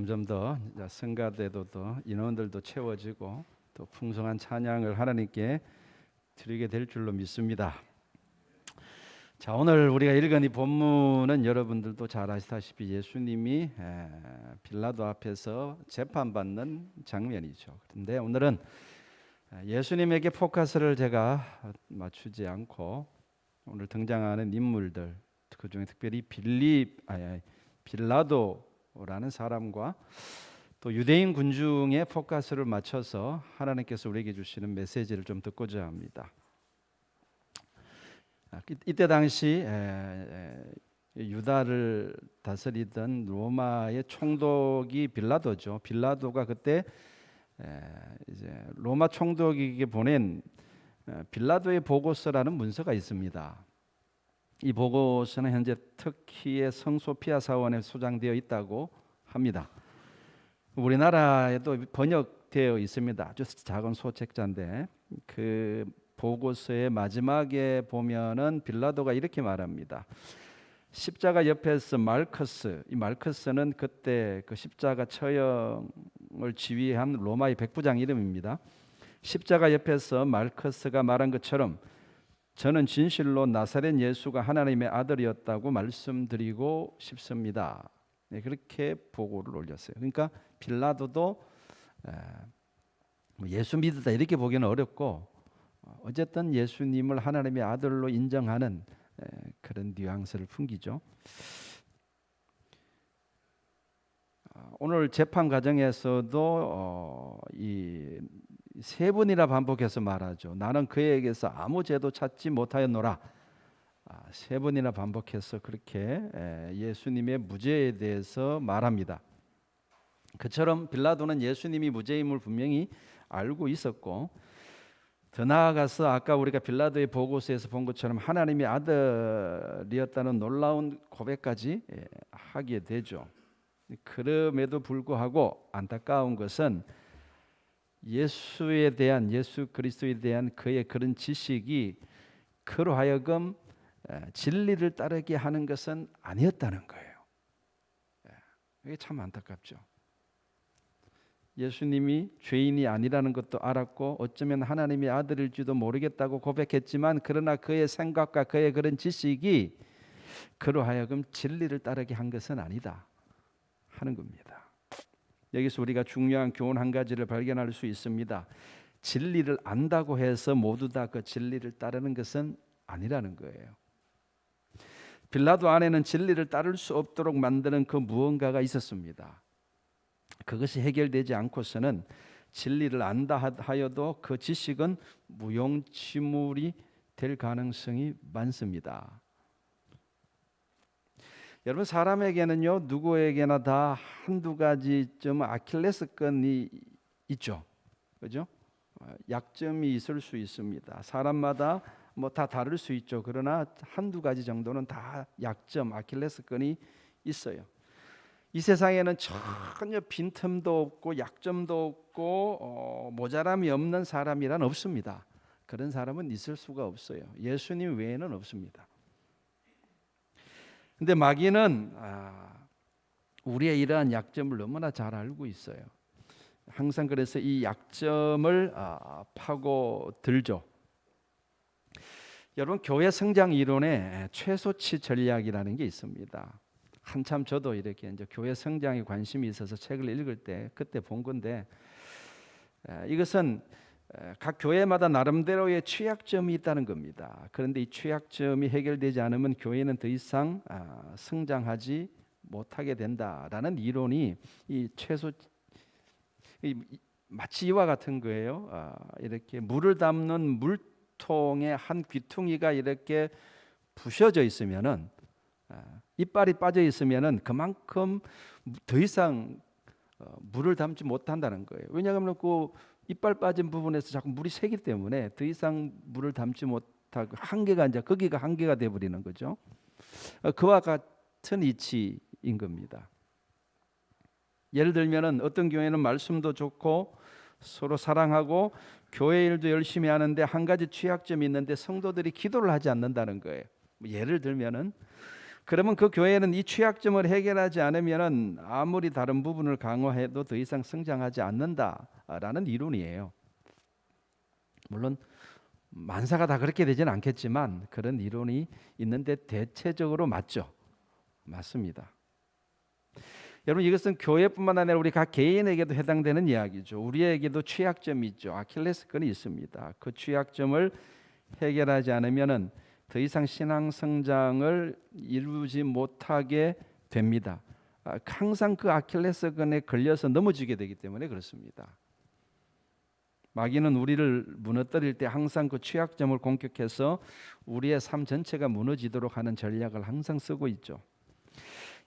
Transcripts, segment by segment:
점점 더 성가대도 더 인원들도 채워지고 또 풍성한 찬양을 하나님께 드리게 될 줄로 믿습니다. 자, 오늘 우리가 읽은 이 본문은 여러분들도 잘 아시다시피 예수님이 빌라도 앞에서 재판받는 장면이죠. 그런데 오늘은 예수님에게 포커스를 제가 맞추지 않고 오늘 등장하는 인물들, 그중에 특별히 빌라도라는 사람과 또 유대인 군중의 포커스를 맞춰서 하나님께서 우리에게 주시는 메시지를 좀 듣고자 합니다. 이때 당시 유다를 다스리던 로마의 총독이 빌라도죠. 빌라도가 그때 이제 로마 총독에게 보낸 빌라도의 보고서라는 문서가 있습니다. 이 보고서는 현재 터키의 성소피아 사원에 소장되어 있다고 합니다. 우리나라에도 번역되어 있습니다. 아주 작은 소책자인데 그 보고서의 마지막에 보면은 빌라도가 이렇게 말합니다. 십자가 옆에서 말커스, 이 말커스는 그때 그 십자가 처형을 지휘한 로마의 백부장 이름입니다. 십자가 옆에서 말커스가 말한 것처럼 저는 진실로 나사렛 예수가 하나님의 아들이었다고 말씀드리고 싶습니다. 네, 그렇게 보고를 올렸어요. 그러니까 빌라도도 예수 믿었다 이렇게 보기는 어렵고 어쨌든 예수님을 하나님의 아들로 인정하는 그런 뉘앙스를 풍기죠. 오늘 재판 과정에서도 이 세 번이나 반복해서 말하죠. 나는 그에게서 아무 죄도 찾지 못하였노라. 세 번이나 반복해서 그렇게 예수님의 무죄에 대해서 말합니다. 그처럼 빌라도는 예수님이 무죄임을 분명히 알고 있었고, 더 나아가서 아까 우리가 빌라도의 보고서에서 본 것처럼 하나님의 아들이었다는 놀라운 고백까지 하게 되죠. 그럼에도 불구하고 안타까운 것은 예수 그리스도에 대한 그의 그런 지식이 그로 하여금 진리를 따르게 하는 것은 아니었다는 거예요. 이게 참 안타깝죠. 예수님이 죄인이 아니라는 것도 알았고 어쩌면 하나님의 아들일지도 모르겠다고 고백했지만 그러나 그의 생각과 그의 그런 지식이 그로 하여금 진리를 따르게 한 것은 아니다 하는 겁니다. 여기서 우리가 중요한 교훈 한 가지를 발견할 수 있습니다. 진리를 안다고 해서 모두 다 그 진리를 따르는 것은 아니라는 거예요. 빌라도 안에는 진리를 따를 수 없도록 만드는 그 무언가가 있었습니다. 그것이 해결되지 않고서는 진리를 안다 하여도 그 지식은 무용지물이 될 가능성이 많습니다. 여러분, 사람에게는요 누구에게나 다 한두 가지 좀 아킬레스건이 있죠. 그죠? 약점이 있을 수 있습니다. 사람마다 뭐 다 다를 수 있죠. 그러나 한두 가지 정도는 다 약점, 아킬레스건이 있어요. 이 세상에는 전혀 빈틈도 없고 약점도 없고 모자람이 없는 사람이란 없습니다. 그런 사람은 있을 수가 없어요. 예수님 외에는 없습니다. 근데 마귀는 우리의 이러한 약점을 너무나 잘 알고 있어요. 항상 그래서 이 약점을 파고들죠. 여러분, 교회 성장 이론에 최소치 전략이라는 게 있습니다. 한참 저도 이렇게 이제 교회 성장에 관심이 있어서 책을 읽을 때 그때 본 건데, 이것은 각 교회마다 나름대로의 취약점이 있다는 겁니다. 그런데 이 취약점이 해결되지 않으면 교회는 더 이상 성장하지 못하게 된다라는 이론이 마치 이와 같은 거예요. 이렇게 물을 담는 물통의 한 귀퉁이가 이렇게 부셔져 있으면은 이빨이 빠져 있으면은 그만큼 더 이상 물을 담지 못한다는 거예요. 왜냐하면 그 이빨 빠진 부분에서 자꾸 물이 새기 때문에 더 이상 물을 담지 못하고 한계가 이제 거기가 한계가 돼 버리는 거죠. 그와 같은 이치인 겁니다. 예를 들면은 어떤 교회는 말씀도 좋고 서로 사랑하고 교회 일도 열심히 하는데 한 가지 취약점이 있는데 성도들이 기도를 하지 않는다는 거예요. 예를 들면은 그러면 그 교회는 이 취약점을 해결하지 않으면 아무리 다른 부분을 강화해도 더 이상 성장하지 않는다라는 이론이에요. 물론 만사가 다 그렇게 되지는 않겠지만 그런 이론이 있는데 대체적으로 맞죠. 맞습니다. 여러분, 이것은 교회뿐만 아니라 우리 각 개인에게도 해당되는 이야기죠. 우리에게도 취약점이 있죠. 아킬레스건이 있습니다. 그 취약점을 해결하지 않으면은 더 이상 신앙 성장을 이루지 못하게 됩니다. 항상 그 아킬레스건에 걸려서 넘어지게 되기 때문에 그렇습니다. 마귀는 우리를 무너뜨릴 때 항상 그 취약점을 공격해서 우리의 삶 전체가 무너지도록 하는 전략을 항상 쓰고 있죠.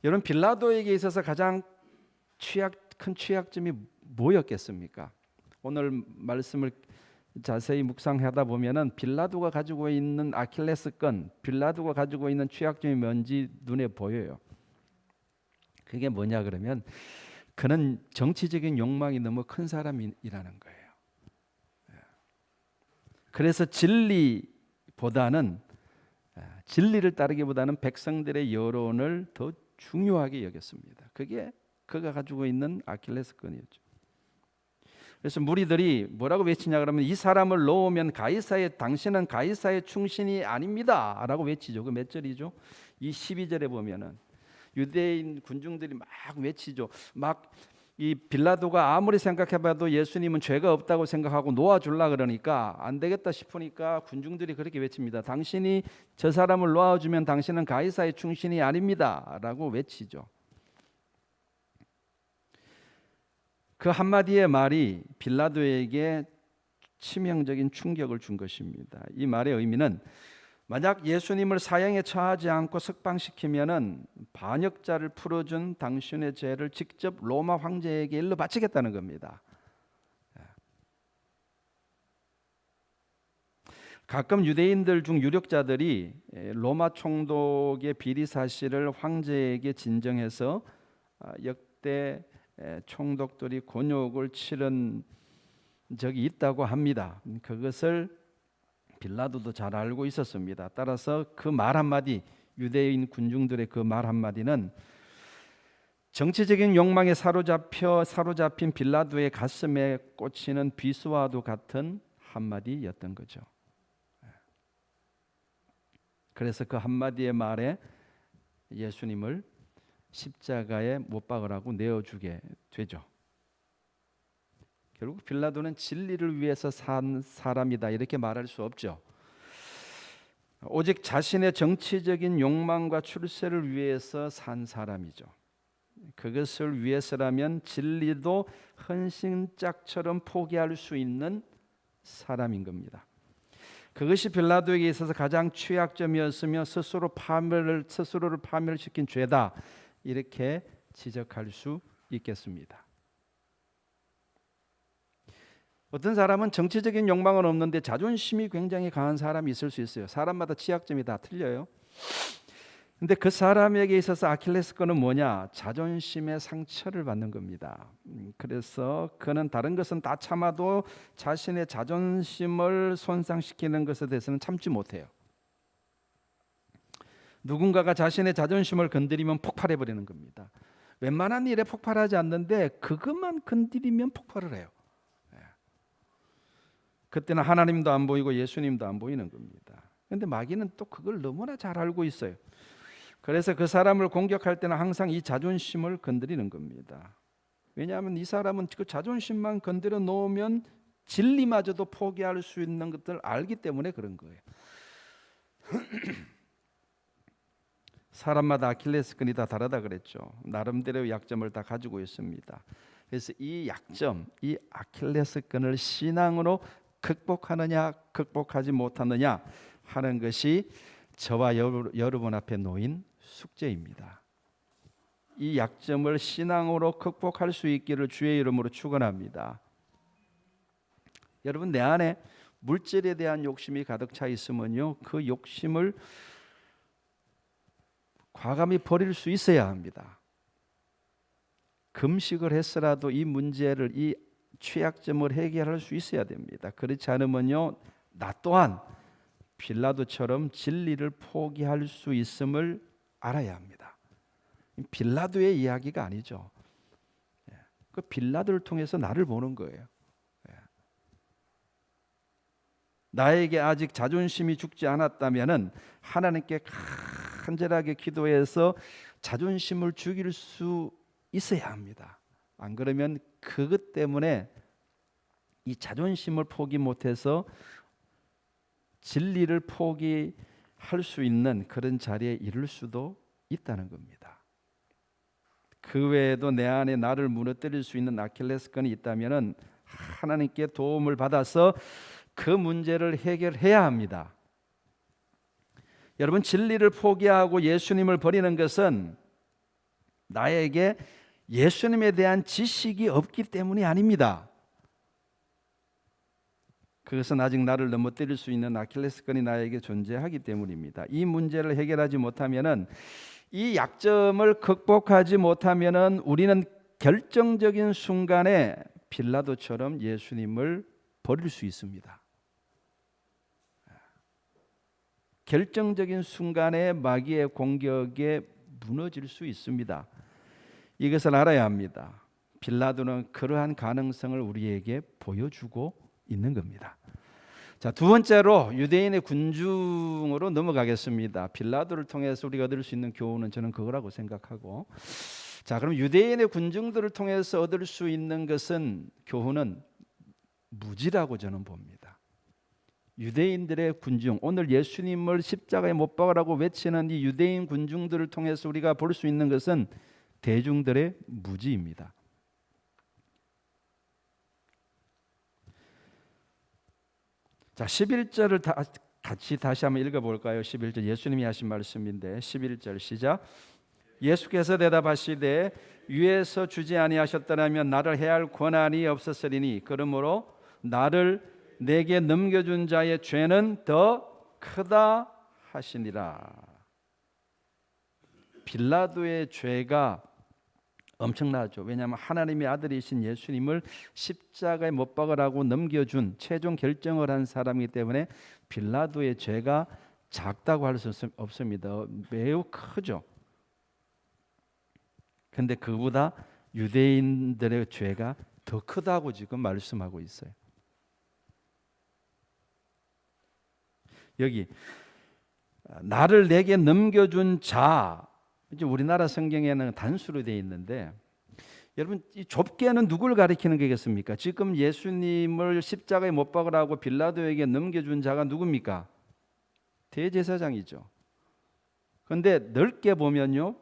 여러분, 빌라도에게 있어서 가장 큰 취약점이 뭐였겠습니까? 오늘 말씀을 자세히 묵상하다 보면은 빌라도가 가지고 있는 아킬레스건, 빌라도가 가지고 있는 취약점이 뭔지 눈에 보여요. 그게 뭐냐 그러면 그는 정치적인 욕망이 너무 큰 사람이라는 거예요. 그래서 진리를 따르기보다는 백성들의 여론을 더 중요하게 여겼습니다. 그게 그가 가지고 있는 아킬레스건이었죠. 그래서 무리들이 뭐라고 외치냐 그러면 이 사람을 놓으면 당신은 가이사의 충신이 아닙니다 라고 외치죠. 그 몇 절이죠? 이 12절에 보면은 유대인 군중들이 막 외치죠. 막 이 빌라도가 아무리 생각해봐도 예수님은 죄가 없다고 생각하고 놓아주려 그러니까 안 되겠다 싶으니까 군중들이 그렇게 외칩니다. 당신이 저 사람을 놓아주면 당신은 가이사의 충신이 아닙니다 라고 외치죠. 그 한마디의 말이 빌라도에게 치명적인 충격을 준 것입니다. 이 말의 의미는 만약 예수님을 사형에 처하지 않고 석방시키면은 반역자를 풀어준 당신의 죄를 직접 로마 황제에게 일러 바치겠다는 겁니다. 가끔 유대인들 중 유력자들이 로마 총독의 비리 사실을 황제에게 진정해서 역대 총독들이 곤욕을 치른 적이 있다고 합니다. 그것을 빌라도도 잘 알고 있었습니다. 따라서 그 말 한마디, 유대인 군중들의 그 말 한마디는 정치적인 욕망에 사로잡힌 빌라도의 가슴에 꽂히는 비수와도 같은 한마디였던 거죠. 그래서 그 한마디의 말에 예수님을 십자가에 못 박으라고 내어주게 되죠. 결국 빌라도는 진리를 위해서 산 사람이다 이렇게 말할 수 없죠. 오직 자신의 정치적인 욕망과 출세를 위해서 산 사람이죠. 그것을 위해서라면 진리도 헌신짝처럼 포기할 수 있는 사람인 겁니다. 그것이 빌라도에게 있어서 가장 취약점이었으며 스스로를 파멸시킨 죄다 이렇게 지적할 수 있겠습니다. 어떤 사람은 정치적인 욕망은 없는데 자존심이 굉장히 강한 사람이 있을 수 있어요. 사람마다 취약점이 다 틀려요. 근데 그 사람에게 있어서 아킬레스건은 뭐냐? 자존심의 상처를 받는 겁니다. 그래서 그는 다른 것은 다 참아도 자신의 자존심을 손상시키는 것에 대해서는 참지 못해요. 누군가가 자신의 자존심을 건드리면 폭발해 버리는 겁니다. 웬만한 일에 폭발하지 않는데 그것만 건드리면 폭발을 해요. 그때는 하나님도 안 보이고 예수님도 안 보이는 겁니다. 그런데 마귀는 또 그걸 너무나 잘 알고 있어요. 그래서 그 사람을 공격할 때는 항상 이 자존심을 건드리는 겁니다. 왜냐하면 이 사람은 그 자존심만 건드려 놓으면 진리마저도 포기할 수 있는 것들을 알기 때문에 그런 거예요. 사람마다 아킬레스건이 다 다르다 그랬죠. 나름대로의 약점을 다 가지고 있습니다. 그래서 이 약점, 이 아킬레스건을 신앙으로 극복하느냐 극복하지 못하느냐 하는 것이 저와 여러분 앞에 놓인 숙제입니다. 이 약점을 신앙으로 극복할 수 있기를 주의 이름으로 축원합니다. 여러분, 내 안에 물질에 대한 욕심이 가득 차 있으면요, 그 욕심을 과감히 버릴 수 있어야 합니다. 금식을 했으라도 이 문제를, 이 취약점을 해결할 수 있어야 됩니다. 그렇지 않으면요, 나 또한 빌라도처럼 진리를 포기할 수 있음을 알아야 합니다. 빌라도의 이야기가 아니죠. 그 빌라도를 통해서 나를 보는 거예요. 나에게 아직 자존심이 죽지 않았다면은 하나님께 간절하게 기도해서 자존심을 죽일 수 있어야 합니다. 안 그러면 그것 때문에 이 자존심을 포기 못해서 진리를 포기할 수 있는 그런 자리에 이를 수도 있다는 겁니다. 그 외에도 내 안에 나를 무너뜨릴 수 있는 아킬레스건이 있다면은 하나님께 도움을 받아서 그 문제를 해결해야 합니다. 여러분, 진리를 포기하고 예수님을 버리는 것은 나에게 예수님에 대한 지식이 없기 때문이 아닙니다. 그것은 아직 나를 넘어뜨릴 수 있는 아킬레스건이 나에게 존재하기 때문입니다. 이 문제를 해결하지 못하면은, 이 약점을 극복하지 못하면은 우리는 결정적인 순간에 빌라도처럼 예수님을 버릴 수 있습니다. 결정적인 순간에 마귀의 공격에 무너질 수 있습니다. 이것을 알아야 합니다. 빌라도는 그러한 가능성을 우리에게 보여주고 있는 겁니다. 자, 두 번째로 유대인의 군중으로 넘어가겠습니다. 빌라도를 통해서 우리가 얻을 수 있는 교훈은 저는 그거라고 생각하고, 자, 그럼 유대인의 군중들을 통해서 얻을 수 있는 것은, 교훈은 무지라고 저는 봅니다. 유대인들의 군중, 오늘 예수님을 십자가에 못 박으라고 외치는 이 유대인 군중들을 통해서 우리가 볼 수 있는 것은 대중들의 무지입니다. 자, 11절을 같이 다시 한번 읽어볼까요? 11절 예수님이 하신 말씀인데 11절 시작. 예수께서 대답하시되 위에서 주지 아니하셨더라면 나를 해할 권한이 없었으리니 그러므로 나를 내게 넘겨준 자의 죄는 더 크다 하시니라. 빌라도의 죄가 엄청나죠. 왜냐하면 하나님의 아들이신 예수님을 십자가에 못 박으라고 넘겨준, 최종 결정을 한 사람이기 때문에 빌라도의 죄가 작다고 할 수 없습니다. 매우 크죠. 근데 그보다 유대인들의 죄가 더 크다고 지금 말씀하고 있어요. 여기 나를 내게 넘겨준 자, 이제 우리나라 성경에는 단수로 되어 있는데, 여러분 이 좁게는 누굴 가리키는 거겠습니까? 지금 예수님을 십자가에 못 박으라고 빌라도에게 넘겨준 자가 누굽니까? 대제사장이죠. 그런데 넓게 보면요,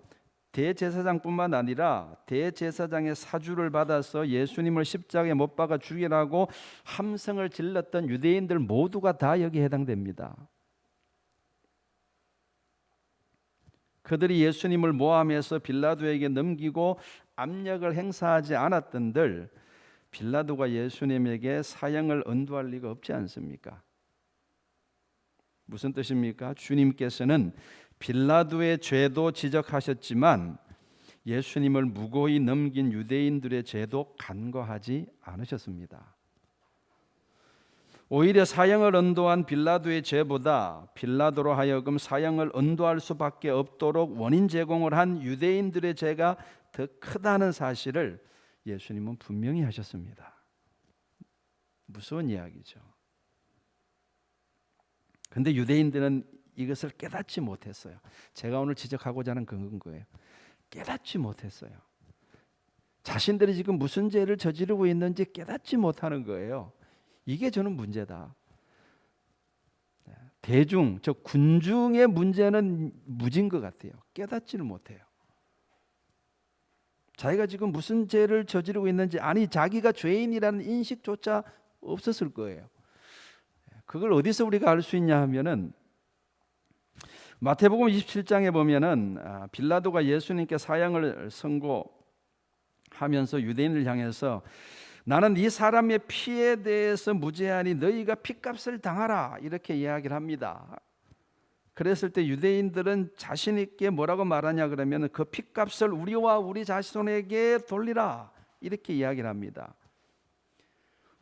대제사장뿐만 아니라 대제사장의 사주를 받아서 예수님을 십자가에 못 박아 죽이라고 함성을 질렀던 유대인들 모두가 다 여기에 해당됩니다. 그들이 예수님을 모함해서 빌라도에게 넘기고 압력을 행사하지 않았던들 빌라도가 예수님에게 사형을 언도할 리가 없지 않습니까? 무슨 뜻입니까? 주님께서는 빌라도의 죄도 지적하셨지만 예수님을 무고히 넘긴 유대인들의 죄도 간과하지 않으셨습니다. 오히려 사형을 언도한 빌라도의 죄보다 빌라도로 하여금 사형을 언도할 수밖에 없도록 원인 제공을 한 유대인들의 죄가 더 크다는 사실을 예수님은 분명히 하셨습니다. 무서운 이야기죠. 그런데 유대인들은 이것을 깨닫지 못했어요. 제가 오늘 지적하고자 하는 그건 거예요. 깨닫지 못했어요. 자신들이 지금 무슨 죄를 저지르고 있는지 깨닫지 못하는 거예요. 이게 저는 문제다. 대중, 저 군중의 문제는 무진 것 같아요. 깨닫지를 못해요. 자기가 지금 무슨 죄를 저지르고 있는지, 아니 자기가 죄인이라는 인식조차 없었을 거예요. 그걸 어디서 우리가 알 수 있냐 하면은 마태복음 27장에 보면은 빌라도가 예수님께 사형을 선고하면서 유대인을 향해서 나는 이 사람의 피에 대해서 무죄하니 너희가 피값을 당하라 이렇게 이야기를 합니다. 그랬을 때 유대인들은 자신 있게 뭐라고 말하냐 그러면 그 피값을 우리와 우리 자손에게 돌리라 이렇게 이야기를 합니다.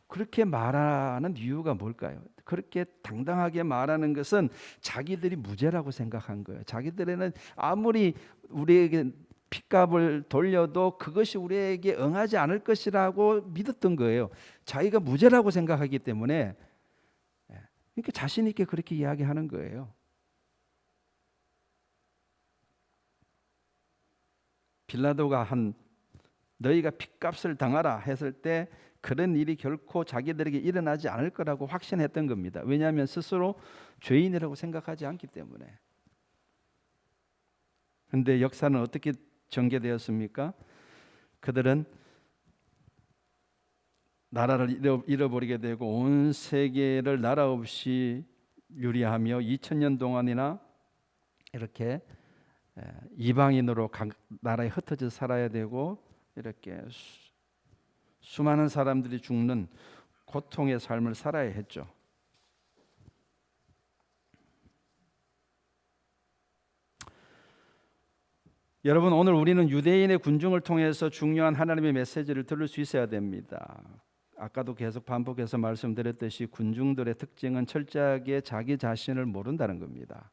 그렇게 말하는 이유가 뭘까요? 그렇게 당당하게 말하는 것은 자기들이 무죄라고 생각한 거예요. 자기들에는 아무리 우리에게 핏값을 돌려도 그것이 우리에게 응하지 않을 것이라고 믿었던 거예요. 자기가 무죄라고 생각하기 때문에, 그러니까 자신 있게 그렇게 이야기하는 거예요. 빌라도가 너희가 핏값을 당하라 했을 때 그런 일이 결코 자기들에게 일어나지 않을 거라고 확신했던 겁니다. 왜냐하면 스스로 죄인이라고 생각하지 않기 때문에. 그런데 역사는 어떻게 전개되었습니까? 그들은 나라를 잃어버리게 되고 온 세계를 나라 없이 유리하며 2000년 동안이나 이렇게 이방인으로 각 나라에 흩어져 살아야 되고 이렇게 수많은 사람들이 죽는 고통의 삶을 살아야 했죠. 여러분, 오늘 우리는 유대인의 군중을 통해서 중요한 하나님의 메시지를 들을 수 있어야 됩니다. 아까도 계속 반복해서 말씀드렸듯이 군중들의 특징은 철저하게 자기 자신을 모른다는 겁니다.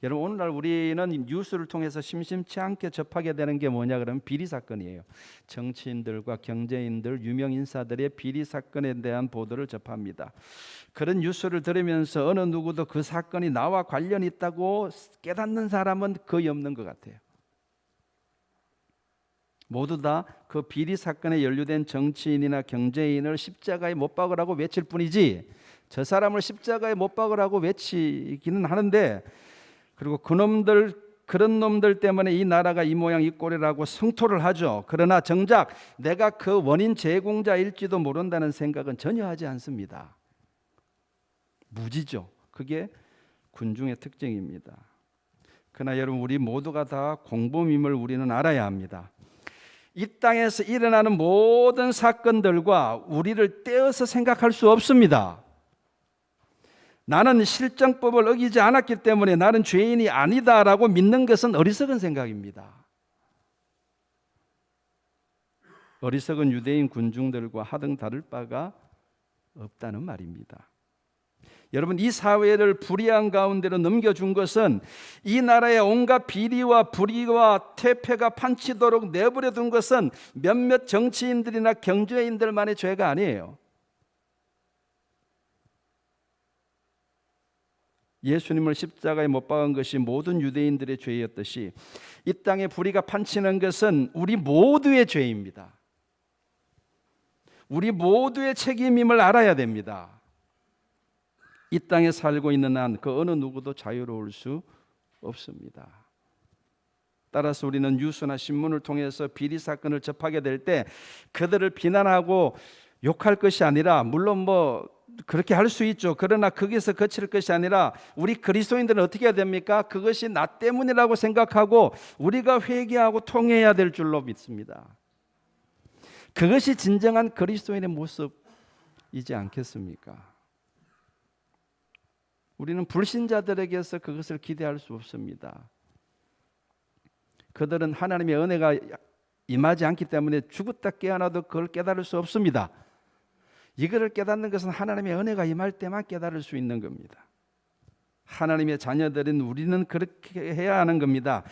여러분, 오늘날 우리는 뉴스를 통해서 심심치 않게 접하게 되는 게 뭐냐 그러면 비리 사건이에요. 정치인들과 경제인들, 유명 인사들의 비리 사건에 대한 보도를 접합니다. 그런 뉴스를 들으면서 어느 누구도 그 사건이 나와 관련이 있다고 깨닫는 사람은 거의 없는 것 같아요. 모두 다 그 비리 사건에 연루된 정치인이나 경제인을 십자가에 못 박으라고 외칠 뿐이지, 저 사람을 십자가에 못 박으라고 외치기는 하는데, 그리고 그런 놈들 때문에 이 나라가 이 모양 이 꼴이라고 성토를 하죠. 그러나 정작 내가 그 원인 제공자일지도 모른다는 생각은 전혀 하지 않습니다. 무지죠. 그게 군중의 특징입니다. 그러나 여러분, 우리 모두가 다 공범임을 우리는 알아야 합니다. 이 땅에서 일어나는 모든 사건들과 우리를 떼어서 생각할 수 없습니다. 나는 실정법을 어기지 않았기 때문에 나는 죄인이 아니다라고 믿는 것은 어리석은 생각입니다. 어리석은 유대인 군중들과 하등 다를 바가 없다는 말입니다. 여러분, 이 사회를 불의한 가운데로 넘겨준 것은 이 나라의 온갖 비리와 불의와 퇴폐가 판치도록 내버려 둔 것은 몇몇 정치인들이나 경제인들만의 죄가 아니에요. 예수님을 십자가에 못 박은 것이 모든 유대인들의 죄였듯이 이 땅에 불의가 판치는 것은 우리 모두의 죄입니다. 우리 모두의 책임임을 알아야 됩니다. 이 땅에 살고 있는 한 그 어느 누구도 자유로울 수 없습니다. 따라서 우리는 뉴스나 신문을 통해서 비리 사건을 접하게 될 때 그들을 비난하고 욕할 것이 아니라, 물론 그렇게 할 수 있죠. 그러나 거기서 그칠 것이 아니라 우리 그리스도인들은 어떻게 해야 됩니까? 그것이 나 때문이라고 생각하고 우리가 회개하고 통회해야 될 줄로 믿습니다. 그것이 진정한 그리스도인의 모습이지 않겠습니까? 우리는 불신자들에게서 그것을 기대할 수 없습니다. 그들은 하나님의 은혜가 임하지 않기 때문에 죽었다 깨어나도 그걸 깨달을 수 없습니다. 이거를 깨닫는 것은 하나님의 은혜가 임할 때만 깨달을 수 있는 겁니다. 하나님의 자녀들인 우리는 그렇게 해야 하는 겁니다.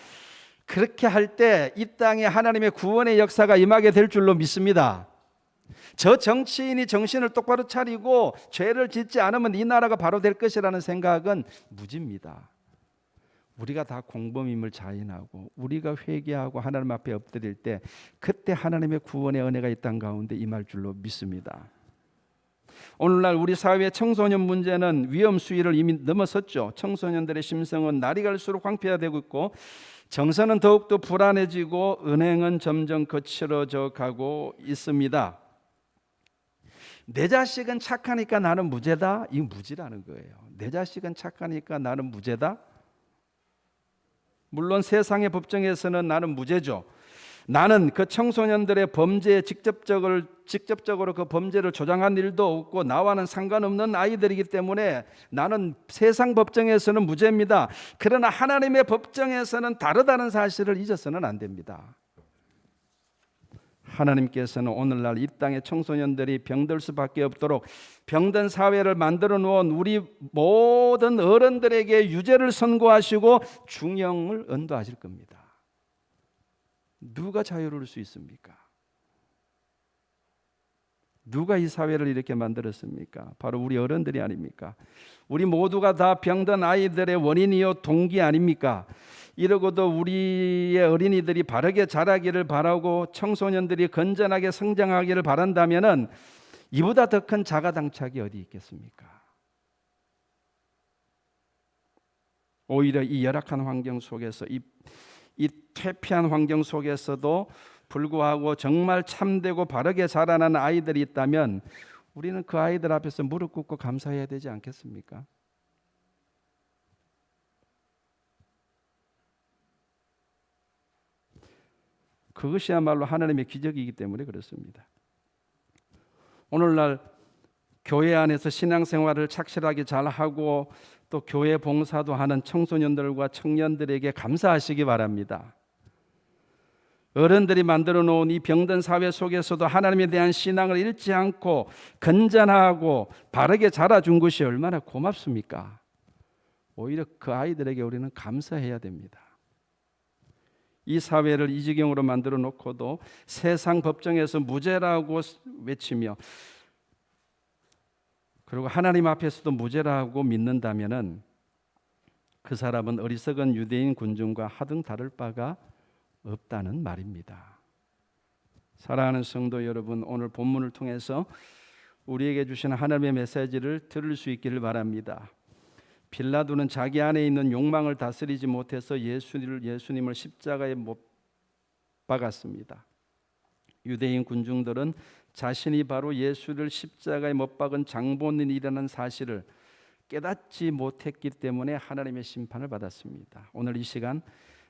그렇게 할 때 이 땅에 하나님의 구원의 역사가 임하게 될 줄로 믿습니다. 저 정치인이 정신을 똑바로 차리고 죄를 짓지 않으면 이 나라가 바로 될 것이라는 생각은 무지입니다. 우리가 다 공범임을 자인하고 우리가 회개하고 하나님 앞에 엎드릴 때 그때 하나님의 구원의 은혜가 이 땅 가운데 임할 줄로 믿습니다. 오늘날 우리 사회의 청소년 문제는 위험 수위를 이미 넘어섰죠. 청소년들의 심성은 날이 갈수록 황폐화되고 있고 정서는 더욱더 불안해지고 은행은 점점 거칠어져 가고 있습니다. 내 자식은 착하니까 나는 무죄다? 이거 무지라는 거예요. 내 자식은 착하니까 나는 무죄다? 물론 세상의 법정에서는 나는 무죄죠. 나는 그 청소년들의 범죄에 직접적으로 그 범죄를 조장한 일도 없고 나와는 상관없는 아이들이기 때문에 나는 세상 법정에서는 무죄입니다. 그러나 하나님의 법정에서는 다르다는 사실을 잊어서는 안 됩니다. 하나님께서는 오늘날 이 땅의 청소년들이 병들 수밖에 없도록 병든 사회를 만들어 놓은 우리 모든 어른들에게 유죄를 선고하시고 중형을 언도하실 겁니다. 누가 자유로울 수 있습니까? 누가 이 사회를 이렇게 만들었습니까? 바로 우리 어른들이 아닙니까? 우리 모두가 다 병든 아이들의 원인이요 동기 아닙니까? 이러고도 우리의 어린이들이 바르게 자라기를 바라고 청소년들이 건전하게 성장하기를 바란다면은 이보다 더 큰 자가당착이 어디 있겠습니까? 오히려 이 열악한 환경 속에서 이 퇴폐한 환경 속에서도 불구하고 정말 참되고 바르게 자라나는 아이들이 있다면 우리는 그 아이들 앞에서 무릎 꿇고 감사해야 되지 않겠습니까? 그것이야말로 하나님의 기적이기 때문에 그렇습니다. 오늘날 교회 안에서 신앙생활을 착실하게 잘하고 또 교회 봉사도 하는 청소년들과 청년들에게 감사하시기 바랍니다. 어른들이 만들어 놓은 이 병든 사회 속에서도 하나님에 대한 신앙을 잃지 않고 건전하고 바르게 자라준 것이 얼마나 고맙습니까? 오히려 그 아이들에게 우리는 감사해야 됩니다. 이 사회를 이 지경으로 만들어 놓고도 세상 법정에서 무죄라고 외치며 그리고 하나님 앞에서도 무죄라고 믿는다면은 그 사람은 어리석은 유대인 군중과 하등 다를 바가 없다는 말입니다. 사랑하는 성도 여러분, 오늘 본문을 통해서 우리에게 주시는 하나님의 메시지를 들을 수 있기를 바랍니다. 빌라도는 자기 안에 있는 욕망을 다스리지 못해서 예수님을 십자가에 못 박았습니다. 유대인 군중들은 자신이 바로 예수를 십자가에 못 박은 장본인이라는 사실을 깨닫지 못했기 때문에 하나님의 심판을 받았습니다. 오늘 이 시간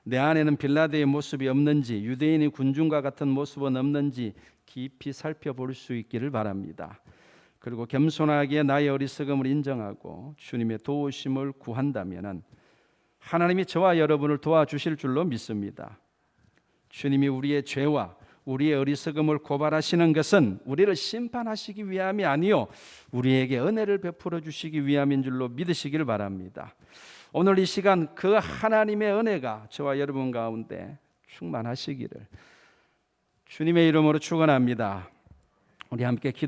내 안에는 빌라도의 모습이 없는지, 유대인의 군중과 같은 모습은 없는지 깊이 살펴볼 수 있기를 바랍니다. 그리고 겸손하게 나의 어리석음을 인정하고 주님의 도우심을 구한다면 하나님이 저와 여러분을 도와주실 줄로 믿습니다. 주님이 우리의 죄와 우리의 어리석음을 고발하시는 것은 우리를 심판하시기 위함이 아니요 우리에게 은혜를 베풀어 주시기 위함인 줄로 믿으시길 바랍니다. 오늘 이 시간 그 하나님의 은혜가 저와 여러분 가운데 충만하시기를 주님의 이름으로 축원합니다. 우리 함께 기도